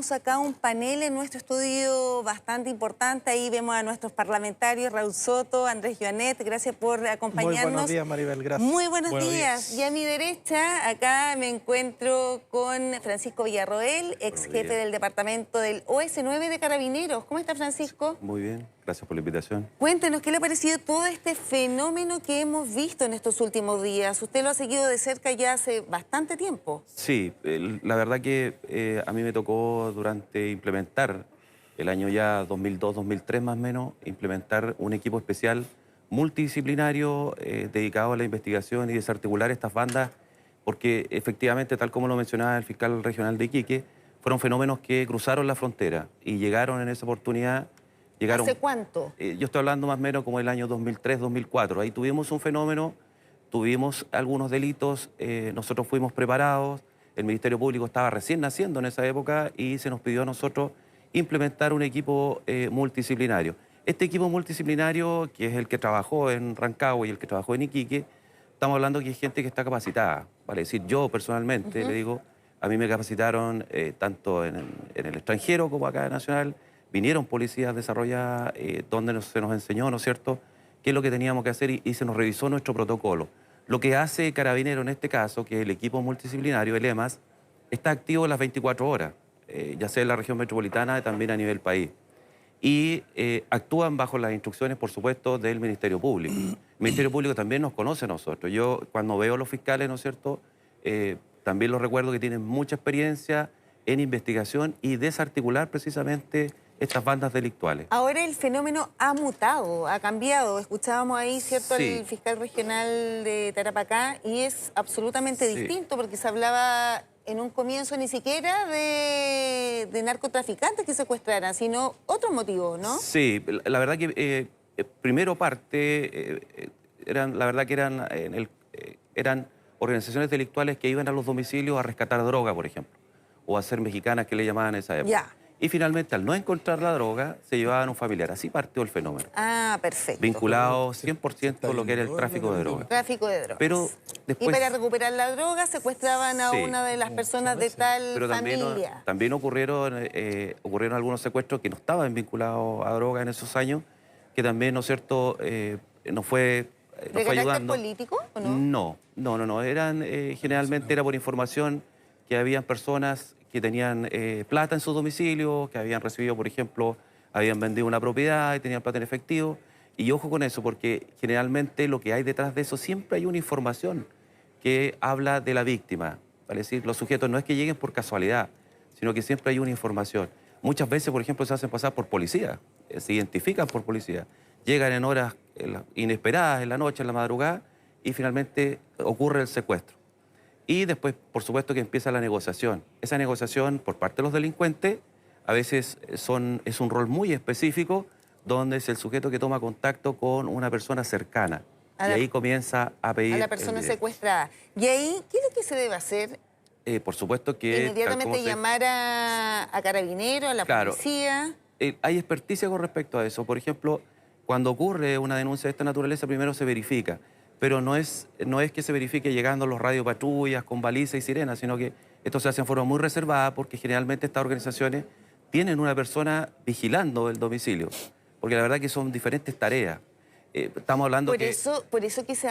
tenemos acá un panel en nuestro estudio bastante importante. Ahí vemos a nuestros parlamentarios, Raúl Soto, Andrés Joanet. Gracias por acompañarnos. Muy buenos días, Maribel, gracias. Muy buenos días. Y a mi derecha, acá me encuentro con Francisco Villarroel, ex jefe del departamento del OS9 de Carabineros. ¿Cómo está, Francisco? Muy bien, gracias por la invitación. Cuéntenos, ¿qué le ha parecido todo este fenómeno que hemos visto en estos últimos días? Usted lo ha seguido de cerca ya hace bastante tiempo. Sí, la verdad que a mí me tocó durante implementar el año ya 2002-2003 más o menos, implementar un equipo especial multidisciplinario dedicado a la investigación y desarticular estas bandas, porque efectivamente, tal como lo mencionaba el fiscal regional de Iquique, fueron fenómenos que cruzaron la frontera y llegaron en esa oportunidad. ¿Hace cuánto? Yo estoy hablando más o menos como el año 2003-2004. Ahí tuvimos un fenómeno, tuvimos algunos delitos, nosotros fuimos preparados, el Ministerio Público estaba recién naciendo en esa época y se nos pidió a nosotros implementar un equipo multidisciplinario. Este equipo multidisciplinario, que es el que trabajó en Rancagua y el que trabajó en Iquique, estamos hablando que hay gente que está capacitada. Vale decir, yo personalmente le digo, a mí me capacitaron tanto en el extranjero como acá en Nacional. Vinieron policías desarrolladas donde se nos enseñó, ¿no es cierto?, qué es lo que teníamos que hacer y se nos revisó nuestro protocolo. Lo que hace Carabinero en este caso, que el equipo multidisciplinario, el EMAS, está activo las 24 horas, ya sea en la región metropolitana y también a nivel país. Y actúan bajo las instrucciones, por supuesto, del Ministerio Público. El Ministerio Público también nos conoce a nosotros. Yo, cuando veo a los fiscales, ¿no es cierto?, también los recuerdo que tienen mucha experiencia en investigación y desarticular precisamente estas bandas delictuales. Ahora el fenómeno ha mutado, ha cambiado. Escuchábamos ahí, ¿cierto?, Sí. al fiscal regional de Tarapacá y es absolutamente distinto porque se hablaba en un comienzo ni siquiera de narcotraficantes que secuestraran, sino otros motivos, ¿no? Sí, la verdad que primero la verdad que eran organizaciones delictuales que iban a los domicilios a rescatar droga, por ejemplo, o a ser mexicanas que le llamaban en esa época. Ya. Y finalmente, al no encontrar la droga, se llevaban a un familiar. Así partió el fenómeno. Ah, perfecto. Vinculado 100% con lo que era el tráfico de droga. Tráfico de drogas. Pero después... Y para recuperar la droga secuestraban a Sí. una de las personas de tal Pero familia. también ocurrieron algunos secuestros que no estaban vinculados a droga en esos años, que también, ¿no es cierto?, nos fue ¿De carácter ayudando. político o no? No. Generalmente era por información que habían personas que tenían plata en sus domicilios, que habían recibido, por ejemplo, habían vendido una propiedad y tenían plata en efectivo. Y ojo con eso, porque generalmente lo que hay detrás de eso, siempre hay una información que habla de la víctima. Es decir, los sujetos no es que lleguen por casualidad, sino que siempre hay una información. Muchas veces, por ejemplo, se hacen pasar por policía, se identifican por policía, llegan en horas inesperadas, en la noche, en la madrugada, y finalmente ocurre el secuestro. Y después, por supuesto, que empieza la negociación. Esa negociación por parte de los delincuentes a veces es un rol muy específico, donde es el sujeto que toma contacto con una persona cercana. Y ahí comienza a pedir... A la persona secuestrada. ¿Y ahí qué es lo que se debe hacer? Por supuesto que... Inmediatamente llamar a Carabineros, a la policía. Hay experticia con respecto a eso. Por ejemplo, cuando ocurre una denuncia de esta naturaleza, primero se verifica. Pero no es que se verifique llegando los radiopatrullas con balizas y sirenas, sino que esto se hace en forma muy reservada porque generalmente estas organizaciones tienen una persona vigilando el domicilio, porque la verdad que son diferentes tareas. Estamos hablando por eso que se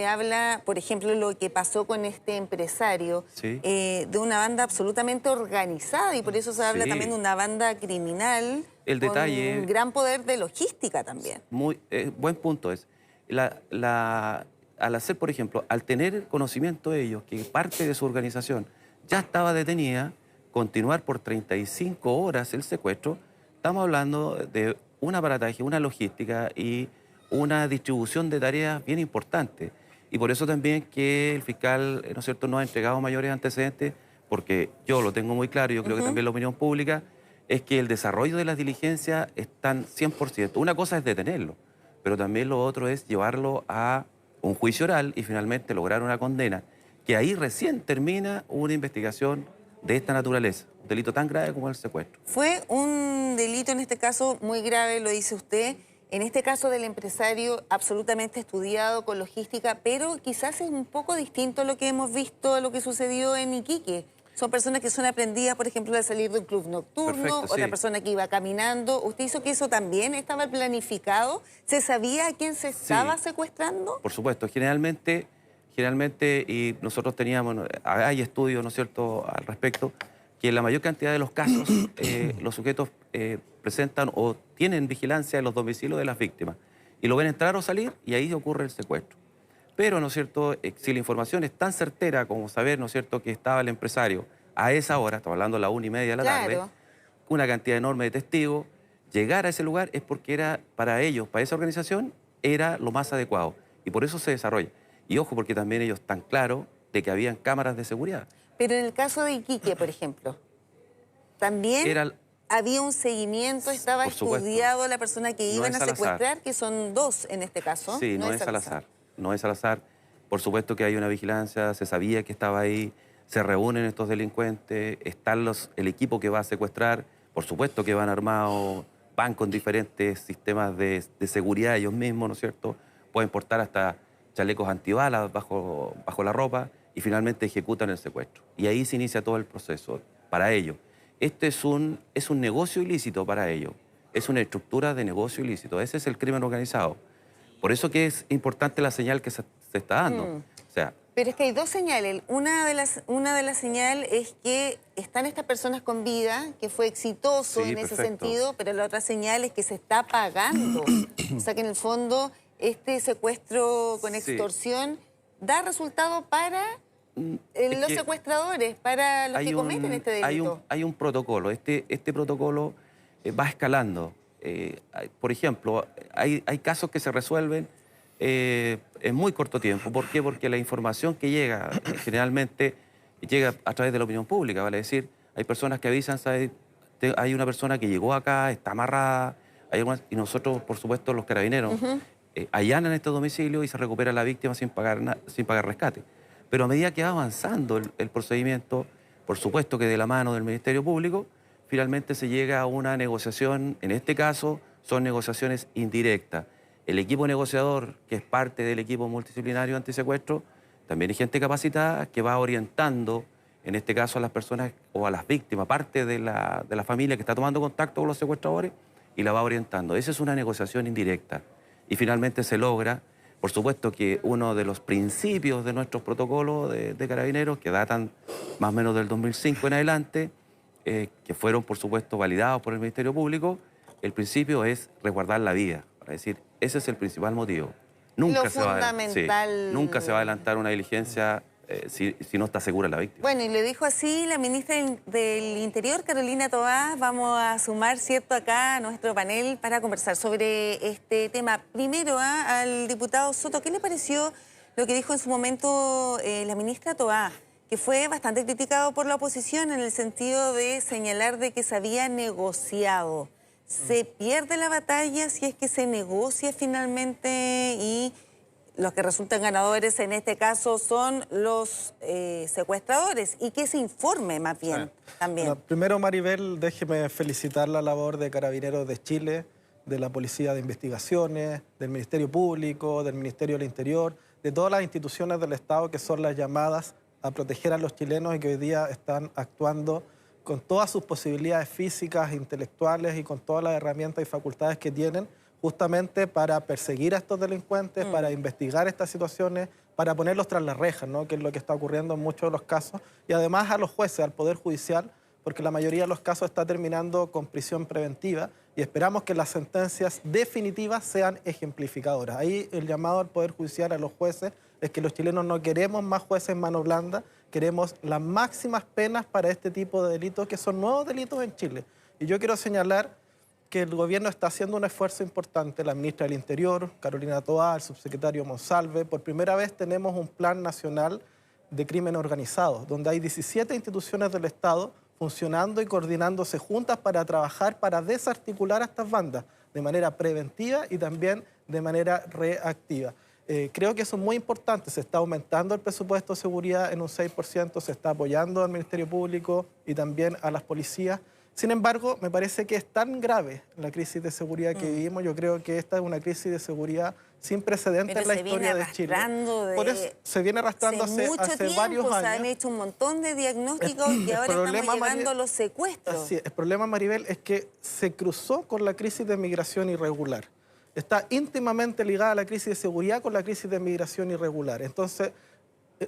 habla, por ejemplo, lo que pasó con este empresario, Sí. De una banda absolutamente organizada y por eso se habla Sí. también de una banda criminal El detalle... con un gran poder de logística también. Muy buen punto es. Al hacer, por ejemplo, al tener conocimiento de ellos que parte de su organización ya estaba detenida, continuar por 35 horas el secuestro, estamos hablando de un aparataje, una logística y una distribución de tareas bien importante. Y por eso también que el fiscal, ¿no es cierto?, nos ha entregado mayores antecedentes, porque yo lo tengo muy claro y yo creo que también la opinión pública, es que el desarrollo de las diligencias están 100%. Una cosa es detenerlo, pero también lo otro es llevarlo a un juicio oral y finalmente lograr una condena, que ahí recién termina una investigación de esta naturaleza, un delito tan grave como el secuestro. Fue un delito en este caso muy grave, lo dice usted, en este caso del empresario absolutamente estudiado con logística, pero quizás es un poco distinto a lo que hemos visto, a lo que sucedió en Iquique. Son personas que son aprendidas, por ejemplo, de salir de un club nocturno, Perfecto, otra sí. persona que iba caminando. ¿Usted hizo que eso también estaba planificado? ¿Se sabía a quién se estaba secuestrando? Por supuesto, generalmente, y nosotros teníamos, hay estudios, ¿no es cierto?, al respecto, que en la mayor cantidad de los casos los sujetos presentan o tienen vigilancia en los domicilios de las víctimas y lo ven entrar o salir y ahí ocurre el secuestro. Pero, ¿no es cierto?, si la información es tan certera como saber, ¿no es cierto?, que estaba el empresario a esa hora, estamos hablando de la 1:30 de la tarde, Claro. una cantidad enorme de testigos, llegar a ese lugar es porque era para ellos, para esa organización, era lo más adecuado. Y por eso se desarrolla. Y ojo, porque también ellos están claros de que habían cámaras de seguridad. Pero en el caso de Iquique, por ejemplo, también Era, había un seguimiento, estaba por supuesto, estudiado la persona que no iban es a al azar. secuestrar, que son dos en este caso. Sí, no es al azar. No es al azar. Por supuesto que hay una vigilancia, se sabía que estaba ahí, se reúnen estos delincuentes, están el equipo que va a secuestrar, por supuesto que van armados, van con diferentes sistemas de seguridad ellos mismos, ¿no es cierto? Pueden portar hasta chalecos antibalas bajo la ropa y finalmente ejecutan el secuestro. Y ahí se inicia todo el proceso para ellos. Este es un negocio ilícito para ellos, es una estructura de negocio ilícito, ese es el crimen organizado. Por eso que es importante la señal que se está dando. O sea, pero es que hay dos señales. Una de las señales es que están estas personas con vida, que fue exitoso Sí, en ese perfecto. sentido, pero la otra señal es que se está pagando. O sea que en el fondo este secuestro con Sí. extorsión da resultado para es los que secuestradores, para los que cometen este delito. hay un protocolo. Este protocolo va escalando. Por ejemplo, hay casos que se resuelven en muy corto tiempo. ¿Por qué? Porque la información que llega generalmente llega a través de la opinión pública, vale decir, hay personas que avisan, ¿sabes? Hay una persona que llegó acá, está amarrada, y nosotros, por supuesto, los carabineros, allanan este domicilio y se recupera la víctima sin pagar rescate. Pero a medida que va avanzando el procedimiento, por supuesto que de la mano del Ministerio Público, finalmente se llega a una negociación, en este caso son negociaciones indirectas. El equipo negociador, que es parte del equipo multidisciplinario antisecuestro, también hay gente capacitada que va orientando, en este caso a las personas o a las víctimas, parte de la familia que está tomando contacto con los secuestradores y la va orientando. Esa es una negociación indirecta. Y finalmente se logra, por supuesto que uno de los principios de nuestros protocolos de carabineros, que datan más o menos del 2005 en adelante, que fueron, por supuesto, validados por el Ministerio Público, el principio es resguardar la vida. Es decir, ese es el principal motivo. Nunca se va a adelantar una diligencia si no está segura la víctima. Bueno, y le dijo así la ministra del Interior, Carolina Toá. Vamos a sumar, ¿cierto?, acá a nuestro panel para conversar sobre este tema. Primero, al diputado Soto, ¿qué le pareció lo que dijo en su momento la ministra Toá? Que fue bastante criticado por la oposición en el sentido de señalar de que se había negociado. ¿Se pierde la batalla si es que se negocia finalmente y los que resultan ganadores en este caso son los secuestradores? Y que se informe más bien también. Bueno, primero, Maribel, déjeme felicitar la labor de Carabineros de Chile, de la Policía de Investigaciones, del Ministerio Público, del Ministerio del Interior, de todas las instituciones del Estado que son las llamadas a proteger a los chilenos y que hoy día están actuando con todas sus posibilidades físicas, intelectuales y con todas las herramientas y facultades que tienen justamente para perseguir a estos delincuentes, para investigar estas situaciones, para ponerlos tras las rejas, ¿no?, que es lo que está ocurriendo en muchos de los casos, y además a los jueces, al Poder Judicial, porque la mayoría de los casos está terminando con prisión preventiva y esperamos que las sentencias definitivas sean ejemplificadoras. Ahí el llamado al Poder Judicial, a los jueces, es que los chilenos no queremos más jueces en mano blanda, queremos las máximas penas para este tipo de delitos, que son nuevos delitos en Chile. Y yo quiero señalar que el gobierno está haciendo un esfuerzo importante, la ministra del Interior, Carolina Toá, el subsecretario Monsalve. Por primera vez tenemos un plan nacional de crimen organizado, donde hay 17 instituciones del Estado funcionando y coordinándose juntas para trabajar, para desarticular a estas bandas de manera preventiva y también de manera reactiva. Creo que eso es muy importante, se está aumentando el presupuesto de seguridad en un 6%, se está apoyando al Ministerio Público y también a las policías, Sin embargo, me parece que es tan grave la crisis de seguridad que vivimos. Yo creo que esta es una crisis de seguridad sin precedentes en la historia de Chile. Por eso se viene arrastrando hace varios años. Se han hecho un montón de diagnósticos y ahora estamos llegando a los secuestros. Así es. El problema, Maribel, es que se cruzó con la crisis de migración irregular. Está íntimamente ligada a la crisis de seguridad con la crisis de migración irregular. Entonces,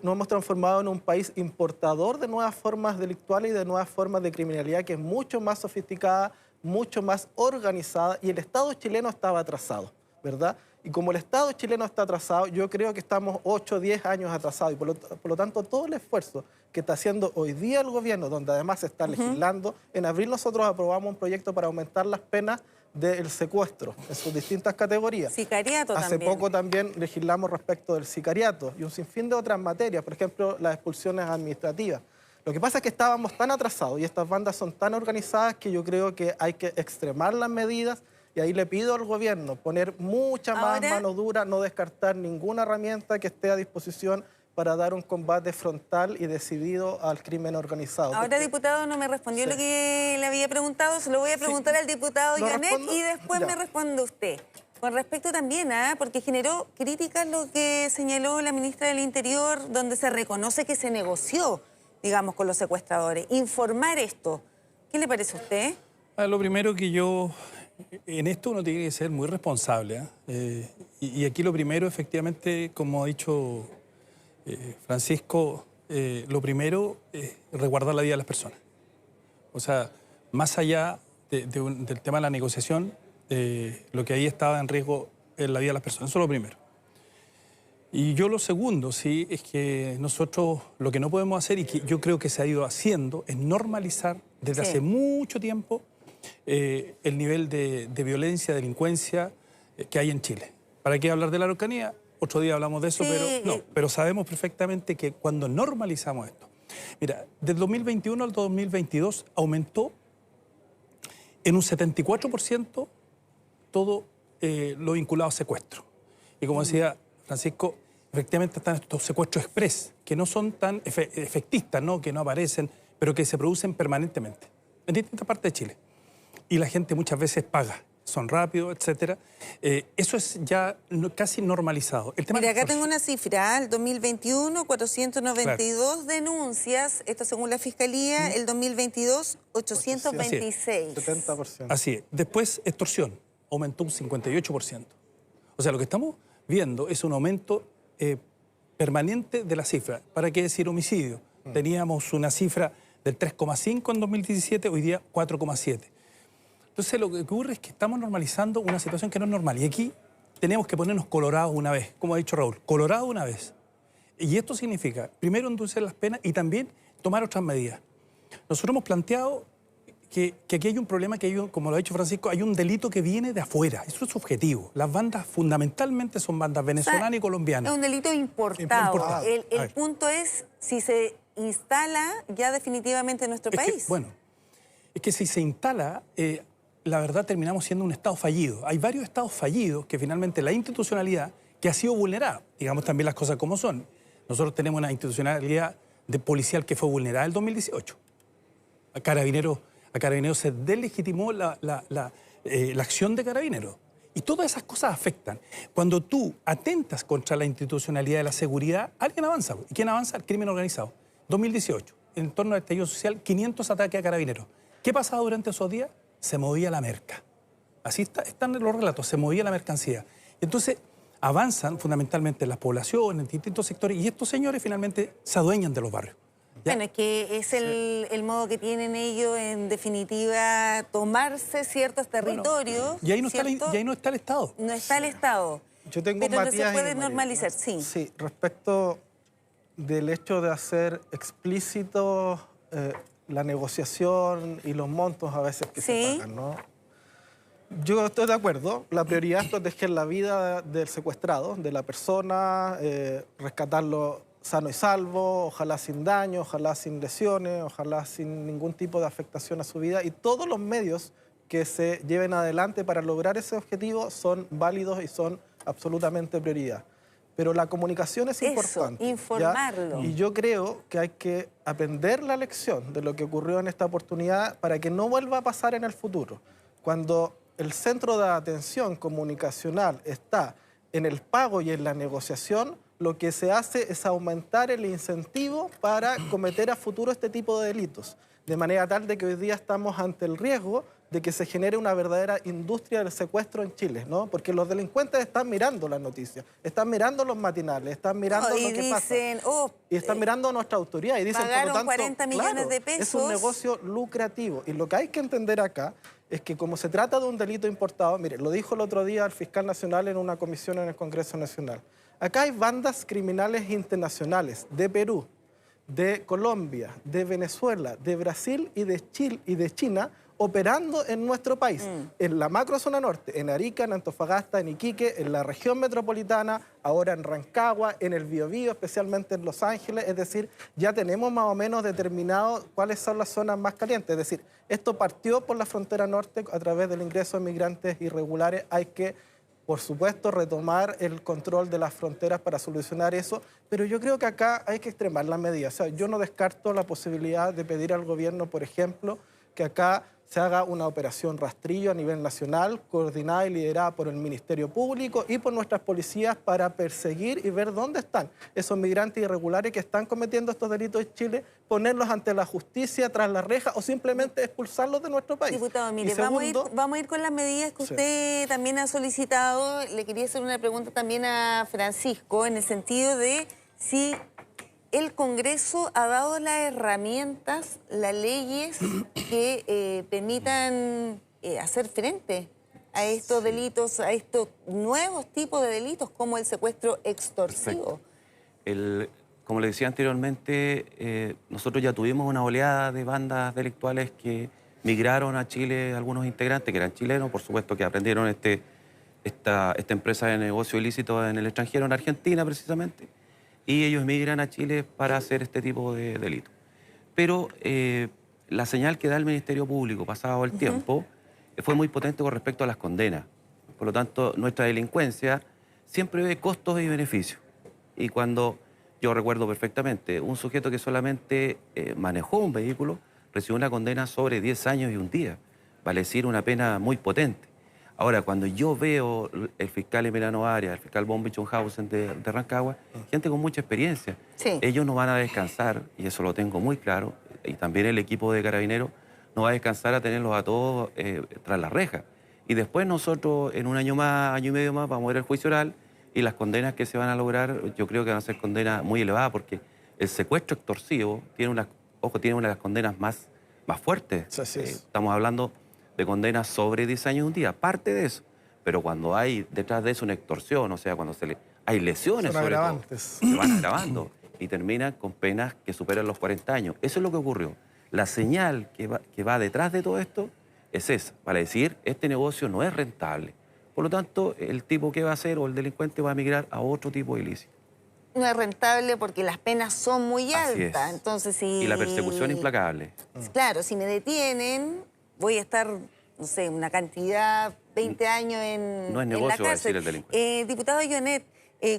nos hemos transformado en un país importador de nuevas formas delictuales y de nuevas formas de criminalidad que es mucho más sofisticada, mucho más organizada, y el Estado chileno estaba atrasado, ¿verdad? Y como el Estado chileno está atrasado, yo creo que estamos 8 o 10 años atrasados, y por lo tanto todo el esfuerzo que está haciendo hoy día el gobierno, donde además se está legislando, en abril nosotros aprobamos un proyecto para aumentar las penas del secuestro en sus distintas categorías. Sicariato también. Hace poco también legislamos respecto del sicariato y un sinfín de otras materias, por ejemplo, las expulsiones administrativas. Lo que pasa es que estábamos tan atrasados y estas bandas son tan organizadas que yo creo que hay que extremar las medidas, y ahí le pido al gobierno poner mucha más mano dura, no descartar ninguna herramienta que esté a disposición para dar un combate frontal y decidido al crimen organizado. Ahora, diputado, no me respondió lo que le había preguntado. Se lo voy a preguntar al diputado Ionet y después me responde usted. Con respecto también, porque generó críticas lo que señaló la ministra del Interior, donde se reconoce que se negoció, digamos, con los secuestradores. Informar esto, ¿qué le parece a usted? Lo primero que en esto uno tiene que ser muy responsable. Y aquí lo primero, efectivamente, como ha dicho Francisco, lo primero es resguardar la vida de las personas. O sea, más allá del tema de la negociación, lo que ahí estaba en riesgo es la vida de las personas. Eso es lo primero. Y yo lo segundo, sí, es que nosotros lo que no podemos hacer, y que yo creo que se ha ido haciendo, es normalizar desde hace mucho tiempo el nivel de violencia, delincuencia que hay en Chile. ¿Para qué hablar de la Araucanía? Otro día hablamos de eso, pero sabemos perfectamente que cuando normalizamos esto... Mira, del 2021 al 2022 aumentó en un 74% todo lo vinculado a secuestro. Y como decía Francisco, efectivamente están estos secuestros express, que no son tan efectistas, ¿no? Que no aparecen, pero que se producen permanentemente en distintas partes de Chile. Y la gente muchas veces paga. Son rápidos, etcétera. Eso es ya casi normalizado. El tema. Mira, acá tengo una cifra. El 2021, 492 denuncias, esto según la Fiscalía. El 2022, 826. 70%. Así es. Después, extorsión. Aumentó un 58%. O sea, lo que estamos viendo es un aumento permanente de la cifra. ¿Para qué decir homicidio? Teníamos una cifra del 3,5 en 2017, hoy día 4,7. Entonces lo que ocurre es que estamos normalizando una situación que no es normal. Y aquí tenemos que ponernos colorados una vez, como ha dicho Raúl, colorados una vez. Y esto significa, primero, endurecer las penas y también tomar otras medidas. Nosotros hemos planteado que aquí hay un problema, como lo ha dicho Francisco, hay un delito que viene de afuera. Eso es subjetivo. Las bandas fundamentalmente son bandas venezolanas y colombianas. Es un delito importado. El punto es si se instala ya definitivamente en nuestro país. Es que si se instala... la verdad terminamos siendo un Estado fallido. Hay varios Estados fallidos que finalmente la institucionalidad que ha sido vulnerada, digamos también las cosas como son. Nosotros tenemos una institucionalidad policial que fue vulnerada en el 2018. A Carabineros se deslegitimó la acción de Carabineros. Y todas esas cosas afectan. Cuando tú atentas contra la institucionalidad de la seguridad, alguien avanza. ¿Y quién avanza? El crimen organizado. 2018, en torno al estallido social, 500 ataques a Carabineros. ¿Qué pasaba durante esos días? Se movía la merca. Así están los relatos, se movía la mercancía. Entonces avanzan fundamentalmente en las poblaciones, en distintos sectores, y estos señores finalmente se adueñan de los barrios. ¿Ya? Bueno, es que es el modo que tienen ellos, en definitiva, tomarse ciertos territorios. Y ahí no está el Estado. No está el Estado. Yo tengo pero no se Matías puede normalizar, sí. Sí, respecto del hecho de hacer explícito la negociación y los montos a veces que se pagan, ¿no? Yo estoy de acuerdo. La prioridad es proteger la vida del secuestrado, de la persona, rescatarlo sano y salvo, ojalá sin daño, ojalá sin lesiones, ojalá sin ningún tipo de afectación a su vida. Y todos los medios que se lleven adelante para lograr ese objetivo son válidos y son absolutamente prioridad. Pero la comunicación es Eso, importante. ¿ya? informarlo. Y yo creo que hay que aprender la lección de lo que ocurrió en esta oportunidad para que no vuelva a pasar en el futuro. Cuando el centro de atención comunicacional está en el pago y en la negociación, lo que se hace es aumentar el incentivo para cometer a futuro este tipo de delitos. De manera tal de que hoy día estamos ante el riesgo de que se genere una verdadera industria del secuestro en Chile, ¿no? Porque los delincuentes están mirando las noticias, están mirando los matinales, están mirando lo que pasa. Y están mirando a nuestra autoridad y dicen, por lo pagaron tanto, 40 millones de pesos. es un negocio lucrativo. Y lo que hay que entender acá es que como se trata de un delito importado, mire, lo dijo el otro día el fiscal nacional en una comisión en el Congreso Nacional, acá hay bandas criminales internacionales de Perú, de Colombia, de Venezuela, de Brasil y de Chile y de China operando en nuestro país, en la macrozona norte, en Arica, en Antofagasta, en Iquique, en la región metropolitana, ahora en Rancagua, en el Biobío, especialmente en Los Ángeles. Es decir, ya tenemos más o menos determinado cuáles son las zonas más calientes. Es decir, esto partió por la frontera norte a través del ingreso de migrantes irregulares. Hay que, por supuesto, retomar el control de las fronteras para solucionar eso, pero yo creo que acá hay que extremar las medidas. O sea, yo no descarto la posibilidad de pedir al gobierno, por ejemplo, que acá se haga una operación rastrillo a nivel nacional, coordinada y liderada por el Ministerio Público y por nuestras policías para perseguir y ver dónde están esos migrantes irregulares que están cometiendo estos delitos en Chile, ponerlos ante la justicia, tras las rejas o simplemente expulsarlos de nuestro país. Diputado, mire, y segundo, vamos a ir con las medidas que usted también ha solicitado. Le quería hacer una pregunta también a Francisco en el sentido de si el Congreso ha dado las herramientas, las leyes que permitan hacer frente a estos delitos, a estos nuevos tipos de delitos como el secuestro extorsivo. Como le decía anteriormente, nosotros ya tuvimos una oleada de bandas delictuales que migraron a Chile, algunos integrantes que eran chilenos, por supuesto que aprendieron esta empresa de negocio ilícito en el extranjero, en Argentina precisamente, y ellos migran a Chile para hacer este tipo de delitos. Pero la señal que da el Ministerio Público pasado el tiempo fue muy potente con respecto a las condenas. Por lo tanto, nuestra delincuencia siempre ve costos y beneficios. Y cuando, yo recuerdo perfectamente, un sujeto que solamente manejó un vehículo recibió una condena sobre 10 años y un día, vale decir una pena muy potente. Ahora, cuando yo veo el fiscal Emiliano Arias, el fiscal von Bichonhausen de Rancagua, gente con mucha experiencia, ellos no van a descansar, y eso lo tengo muy claro, y también el equipo de Carabineros no va a descansar a tenerlos a todos tras la reja. Y después nosotros, en un año más, año y medio más, vamos a ver el juicio oral, y las condenas que se van a lograr, yo creo que van a ser condenas muy elevadas, porque el secuestro extorsivo tiene una de las condenas más fuertes. Estamos hablando de condenas sobre 10 años y un día, parte de eso. Pero cuando hay detrás de eso una extorsión, o sea, cuando hay lesiones sobre todo, se van agravando y terminan con penas que superan los 40 años. Eso es lo que ocurrió. La señal que va detrás de todo esto es esa, para decir, este negocio no es rentable. Por lo tanto, el tipo que va a hacer o el delincuente va a migrar a otro tipo de ilícito. No es rentable porque las penas son muy altas. Entonces, y la persecución implacable. Claro, si me detienen, voy a estar, no sé, una cantidad, 20 años en no es negocio, en la cárcel. Va a decir el delincuente. Diputado Jonet,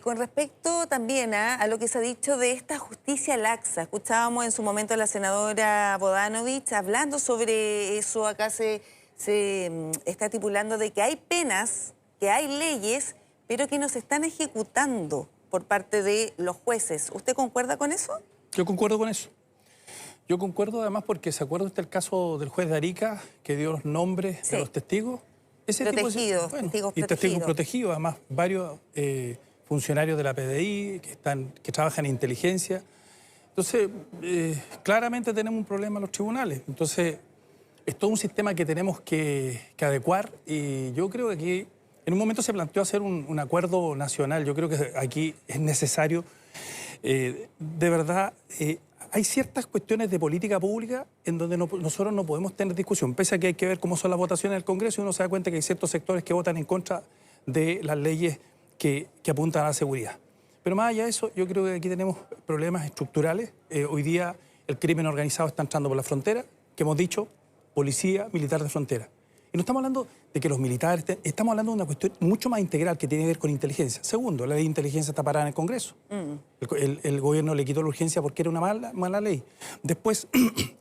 con respecto también a lo que se ha dicho de esta justicia laxa, escuchábamos en su momento a la senadora Bodanovich hablando sobre eso. Acá se está estipulando de que hay penas, que hay leyes, pero que no se están ejecutando por parte de los jueces. ¿Usted concuerda con eso? Yo concuerdo con eso. Yo concuerdo además porque se acuerda usted el caso del juez de Arica que dio los nombres de los testigos. Protegidos, testigos protegidos, además varios funcionarios de la PDI que trabajan en inteligencia. Entonces, claramente tenemos un problema en los tribunales. Entonces, es todo un sistema que tenemos que adecuar y yo creo que aquí, en un momento se planteó hacer un acuerdo nacional. Yo creo que aquí es necesario, de verdad, hay ciertas cuestiones de política pública en donde nosotros no podemos tener discusión, pese a que hay que ver cómo son las votaciones del Congreso y uno se da cuenta que hay ciertos sectores que votan en contra de las leyes que apuntan a la seguridad. Pero más allá de eso, yo creo que aquí tenemos problemas estructurales. Hoy día el crimen organizado está entrando por la frontera, que hemos dicho, policía militar de frontera. Y no estamos hablando de que los militares, estamos hablando de una cuestión mucho más integral que tiene que ver con inteligencia. Segundo, la ley de inteligencia está parada en el Congreso. El gobierno le quitó la urgencia porque era una mala ley. Después,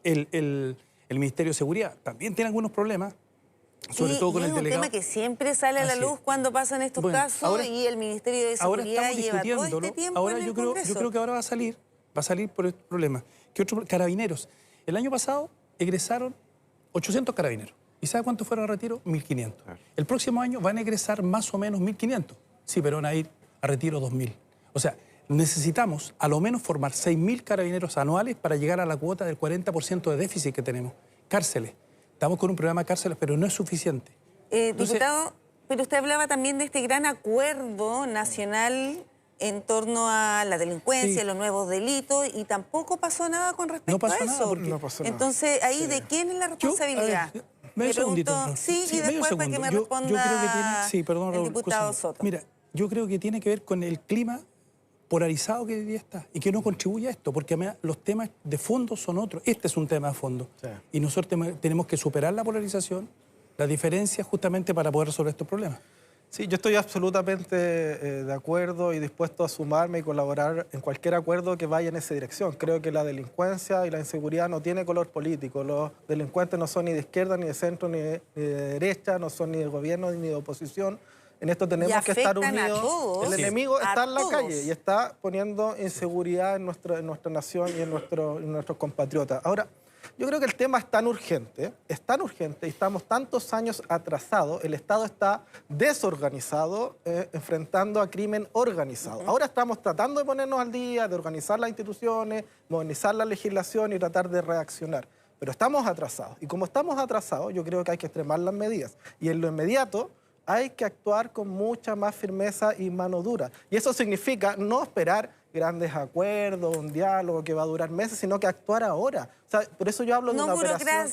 el Ministerio de Seguridad también tiene algunos problemas, sobre todo con el delegado. Es un tema que siempre sale a la luz cuando pasan estos casos y el Ministerio de Seguridad lleva todo este tiempo en el Congreso. Yo creo que ahora va a salir por este problema. ¿Qué otro? Carabineros. El año pasado egresaron 800 carabineros. ¿Y sabe cuántos fueron a retiro? 1.500. El próximo año van a egresar más o menos 1.500. Sí, pero van a ir a retiro 2.000. O sea, necesitamos a lo menos formar 6.000 carabineros anuales para llegar a la cuota del 40% de déficit que tenemos. Cárceles. Estamos con un programa de cárceles, pero no es suficiente. Diputado, pero usted hablaba también de este gran acuerdo nacional en torno a la delincuencia, los nuevos delitos, y tampoco pasó nada con respecto a eso. No pasó nada. Entonces, ahí, ¿de quién es la responsabilidad? Medio segundito. Sí, y después para que me responda el diputado Soto. Mira, yo creo que tiene que ver con el clima polarizado que hoy día está y que no contribuye a esto, porque los temas de fondo son otros. Este es un tema de fondo. Sí. Y nosotros tenemos que superar la polarización, la diferencia, justamente para poder resolver estos problemas. Sí, yo estoy absolutamente de acuerdo y dispuesto a sumarme y colaborar en cualquier acuerdo que vaya en esa dirección. Creo que la delincuencia y la inseguridad no tiene color político. Los delincuentes no son ni de izquierda, ni de centro, ni de derecha, no son ni de gobierno, ni de oposición. En esto tenemos que estar unidos. El enemigo está en la calle y está poniendo inseguridad en nuestra nación y en nuestros compatriotas. Ahora, yo creo que el tema es tan urgente y estamos tantos años atrasados, el Estado está desorganizado, enfrentando a crimen organizado. Ahora estamos tratando de ponernos al día, de organizar las instituciones, modernizar la legislación y tratar de reaccionar. Pero estamos atrasados. Y como estamos atrasados, yo creo que hay que extremar las medidas. Y en lo inmediato hay que actuar con mucha más firmeza y mano dura. Y eso significa no esperar grandes acuerdos, un diálogo que va a durar meses, sino que actuar ahora. O sea, por eso yo hablo de una operación.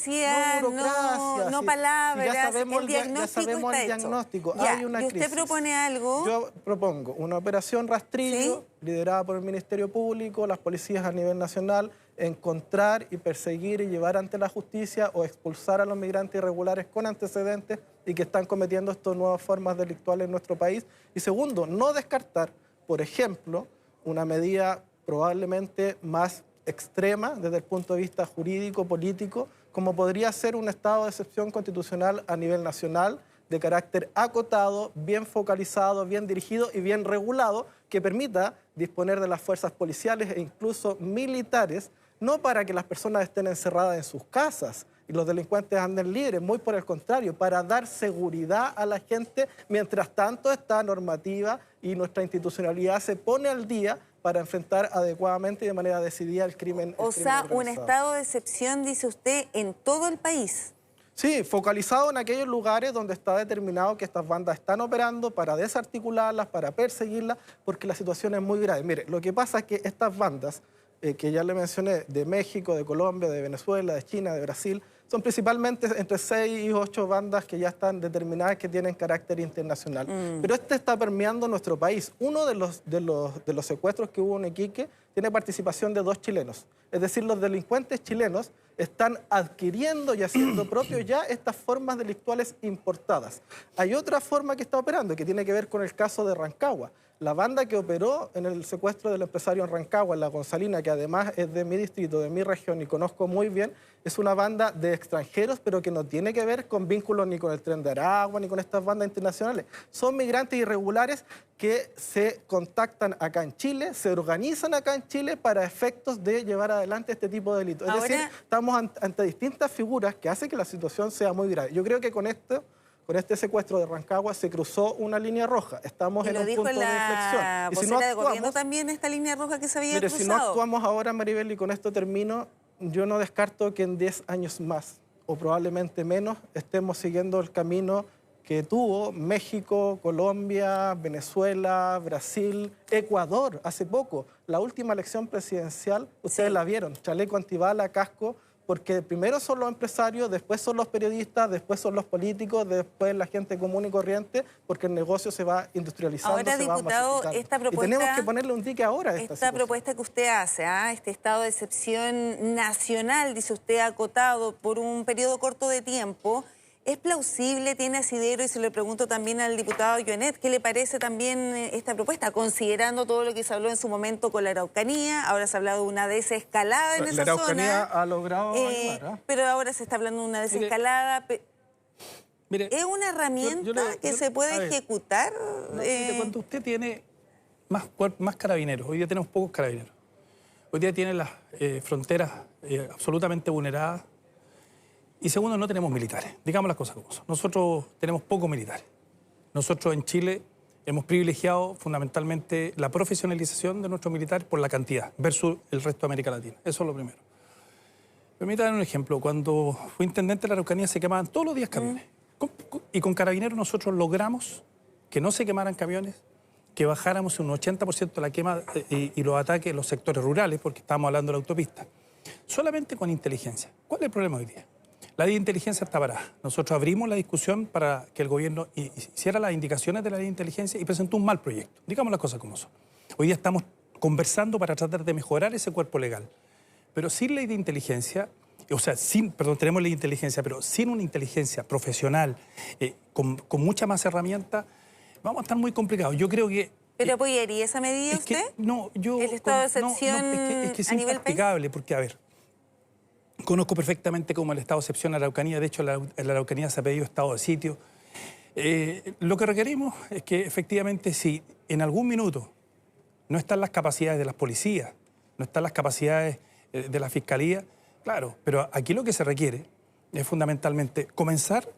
No palabras, ya sabemos el diagnóstico el diagnóstico. Hay una ¿Y usted crisis. propone algo? Yo propongo una operación rastrillo, liderada por el Ministerio Público, las policías a nivel nacional, encontrar y perseguir y llevar ante la justicia o expulsar a los migrantes irregulares con antecedentes y que están cometiendo estas nuevas formas delictuales en nuestro país. Y segundo, no descartar, por ejemplo, una medida probablemente más extrema desde el punto de vista jurídico, político, como podría ser un estado de excepción constitucional a nivel nacional, de carácter acotado, bien focalizado, bien dirigido y bien regulado, que permita disponer de las fuerzas policiales e incluso militares, no para que las personas estén encerradas en sus casas y los delincuentes anden libres, muy por el contrario, para dar seguridad a la gente, mientras tanto esta normativa y nuestra institucionalidad se pone al día para enfrentar adecuadamente y de manera decidida el crimen. O sea, un estado de excepción, dice usted, en todo el país. Sí, focalizado en aquellos lugares donde está determinado que estas bandas están operando para desarticularlas, para perseguirlas, porque la situación es muy grave. Mire, lo que pasa es que estas bandas, que ya le mencioné, de México, de Colombia, de Venezuela, de China, de Brasil, son principalmente entre 6 y 8 bandas que ya están determinadas, que tienen carácter internacional. Pero este está permeando nuestro país. Uno de los secuestros que hubo en Iquique tiene participación de 2 chilenos. Es decir, los delincuentes chilenos están adquiriendo y haciendo propio ya estas formas delictuales importadas. Hay otra forma que está operando, que tiene que ver con el caso de Rancagua. La banda que operó en el secuestro del empresario en Rancagua, en La Gonzalina, que además es de mi distrito, de mi región y conozco muy bien, es una banda de extranjeros, pero que no tiene que ver con vínculos ni con el Tren de Aragua, ni con estas bandas internacionales. Son migrantes irregulares que se contactan acá en Chile, se organizan acá en Chile para efectos de llevar adelante este tipo de delitos. Es decir, estamos ante distintas figuras que hacen que la situación sea muy grave. Yo creo que con este secuestro de Rancagua se cruzó una línea roja. Estamos en un punto de inflexión. Y si no actuamos, de gobierno también esta línea roja que se había cruzado. Si no actuamos ahora, Maribel, y con esto termino, yo no descarto que en 10 años más, o probablemente menos, estemos siguiendo el camino que tuvo México, Colombia, Venezuela, Brasil, Ecuador, hace poco. La última elección presidencial, ustedes la vieron, chaleco antibala, casco, porque primero son los empresarios, después son los periodistas, después son los políticos, después la gente común y corriente, porque el negocio se va industrializando. Ahora, diputado, esta propuesta... Y tenemos que ponerle un dique ahora a esta propuesta que usted hace, este estado de excepción nacional, dice usted, acotado por un periodo corto de tiempo, ¿Es plausible, tiene asidero? Y se lo pregunto también al diputado Joanet, ¿qué le parece también esta propuesta? Considerando todo lo que se habló en su momento con la Araucanía, ahora se ha hablado de una desescalada en esa zona. La Araucanía ha logrado ayudar, ¿eh? Pero ahora se está hablando de una desescalada. Mire, ¿Es una herramienta que se puede ejecutar? Mire, cuando usted tiene más carabineros, hoy día tenemos pocos carabineros, hoy día tiene las fronteras absolutamente vulneradas, y segundo, no tenemos militares. Digamos las cosas como son. Nosotros tenemos pocos militares. Nosotros en Chile hemos privilegiado fundamentalmente la profesionalización de nuestros militares por la cantidad versus el resto de América Latina. Eso es lo primero. Permítame dar un ejemplo. Cuando fui intendente de la Araucanía se quemaban todos los días camiones. Y con Carabineros nosotros logramos que no se quemaran camiones, que bajáramos un 80% la quema y los ataques en los sectores rurales, porque estábamos hablando de la autopista. Solamente con inteligencia. ¿Cuál es el problema hoy día? La ley de inteligencia está parada. Nosotros abrimos la discusión para que el gobierno hiciera las indicaciones de la ley de inteligencia y presentó un mal proyecto. Digamos las cosas como son. Hoy día estamos conversando para tratar de mejorar ese cuerpo legal. Pero sin ley de inteligencia, o sea, tenemos ley de inteligencia, pero sin una inteligencia profesional, con mucha más herramientas, vamos a estar muy complicados. Yo creo que... ¿Pero apoyaría esa medida usted? ¿El estado de excepción es que es a nivel impracticable, porque, a ver, conozco perfectamente cómo el estado de excepción a la Araucanía. De hecho, en la Araucanía se ha pedido estado de sitio. Lo que requerimos es que, efectivamente, si en algún minuto no están las capacidades de las policías, no están las capacidades de la Fiscalía, claro, pero aquí lo que se requiere es fundamentalmente comenzar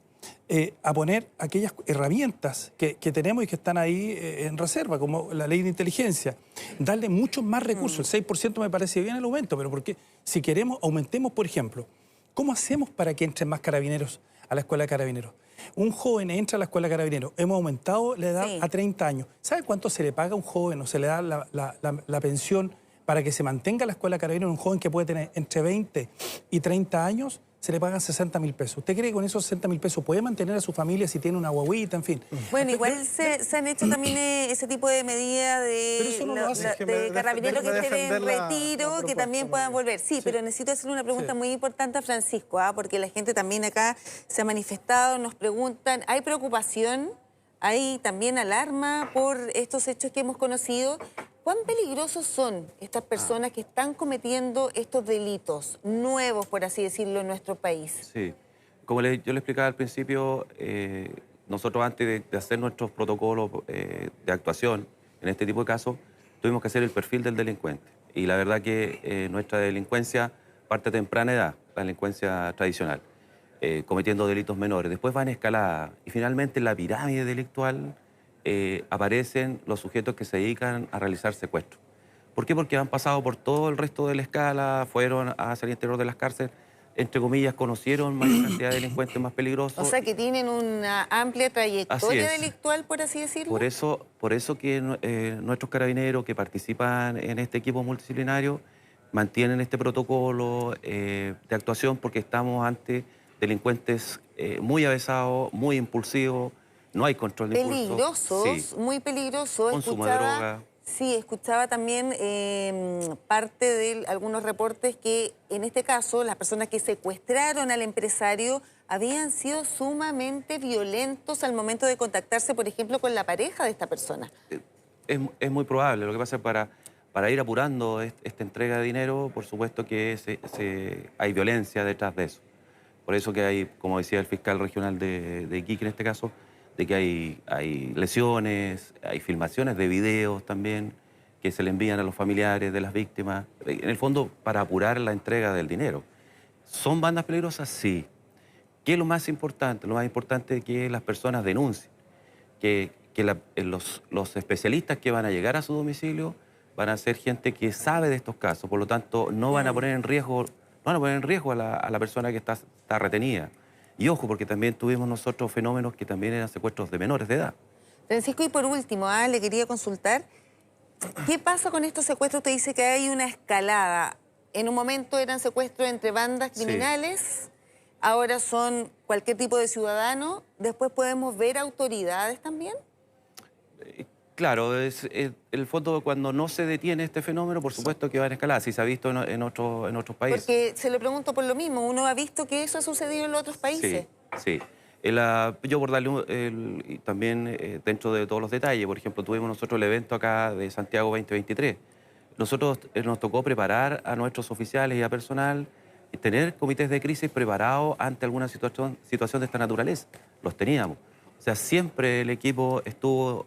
a poner aquellas herramientas que tenemos y que están ahí en reserva, como la ley de inteligencia, darle muchos más recursos. El 6% me parece bien el aumento, pero porque si queremos, aumentemos, por ejemplo, ¿cómo hacemos para que entren más carabineros a la escuela de carabineros? Un joven entra a la escuela de carabineros, hemos aumentado la edad a 30 años. ¿Sabe cuánto se le paga a un joven o se le da la pensión para que se mantenga la escuela de carabineros? Un joven que puede tener entre 20 y 30 años, se le pagan 60.000 pesos. ¿Usted cree que con esos 60.000 pesos puede mantener a su familia si tiene una guaguita, en fin? Bueno, igual se han hecho también ese tipo de medidas de carabineros que estén en retiro, que también puedan volver. Sí, pero necesito hacerle una pregunta muy importante a Francisco, porque la gente también acá se ha manifestado, nos preguntan, ¿hay preocupación? ¿Hay también alarma por estos hechos que hemos conocido? ¿Cuán peligrosos son estas personas que están cometiendo estos delitos nuevos, por así decirlo, en nuestro país? Sí, como yo le explicaba al principio, nosotros antes de hacer nuestros protocolos de actuación en este tipo de casos, tuvimos que hacer el perfil del delincuente. Y la verdad que nuestra delincuencia parte a temprana edad, la delincuencia tradicional, cometiendo delitos menores. Después va en escalada y finalmente en la pirámide delictual aparecen los sujetos que se dedican a realizar secuestros. ¿Por qué? Porque han pasado por todo el resto de la escala, fueron hacia el interior de las cárceles, entre comillas, conocieron mayor cantidad de delincuentes más peligrosos. O sea, que tienen una amplia trayectoria delictual, por así decirlo. Por eso que nuestros carabineros que participan en este equipo multidisciplinario mantienen este protocolo de actuación, porque estamos ante delincuentes muy avesados, muy impulsivos. No hay control de impulso. Peligrosos, muy peligrosos. Consumo de droga. Sí, escuchaba también parte de algunos reportes que, en este caso, las personas que secuestraron al empresario habían sido sumamente violentos al momento de contactarse, por ejemplo, con la pareja de esta persona. Es muy probable. Lo que pasa es que para ir apurando esta entrega de dinero, por supuesto que hay violencia detrás de eso. Por eso que hay, como decía el fiscal regional de Iquique en este caso, de que hay lesiones, hay filmaciones de videos también que se le envían a los familiares de las víctimas, en el fondo para apurar la entrega del dinero. ¿Son bandas peligrosas? Sí. ¿Qué es lo más importante? Lo más importante es que las personas denuncien, que los especialistas que van a llegar a su domicilio van a ser gente que sabe de estos casos, por lo tanto no van a poner en riesgo, a la persona que está retenida. Y ojo, porque también tuvimos nosotros fenómenos que también eran secuestros de menores de edad. Francisco, y por último, le quería consultar, ¿qué pasa con estos secuestros? Usted dice que hay una escalada. En un momento eran secuestros entre bandas criminales, ahora son cualquier tipo de ciudadano. ¿Después podemos ver autoridades también? Claro, el fondo cuando no se detiene este fenómeno, por supuesto que va en escalada, si se ha visto en otros países. Porque se lo pregunto por lo mismo, uno ha visto que eso ha sucedido en los otros países. Sí. Yo por darle y también dentro de todos los detalles, por ejemplo, tuvimos nosotros el evento acá de Santiago 2023. Nosotros nos tocó preparar a nuestros oficiales y a personal y tener comités de crisis preparados ante alguna situación de esta naturaleza. Los teníamos. O sea, siempre el equipo estuvo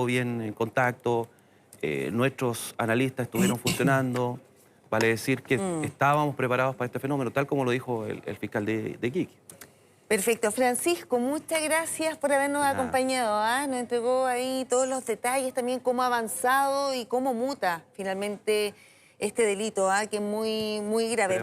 bien en contacto, nuestros analistas estuvieron funcionando, vale decir que estábamos preparados para este fenómeno, tal como lo dijo el fiscal de Iquique. Perfecto. Francisco, muchas gracias por habernos acompañado. ¿Ah? Nos entregó ahí todos los detalles, también cómo ha avanzado y cómo muta finalmente este delito, que es muy, muy grave.